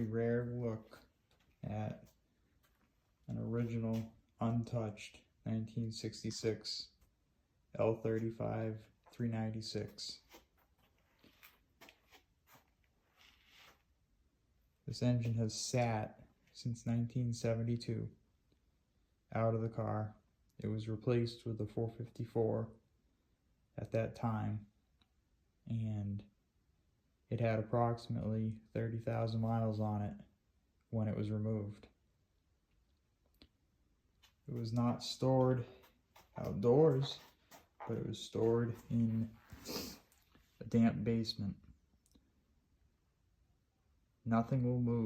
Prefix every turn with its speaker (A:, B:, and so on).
A: rare look at an original, untouched 1966 L35 396. This engine has sat since 1972 out of the car. It was replaced with a 454 at that time, and it had approximately 30,000 miles on it when it was removed. It was not stored outdoors, but it was stored in a damp basement. Nothing will move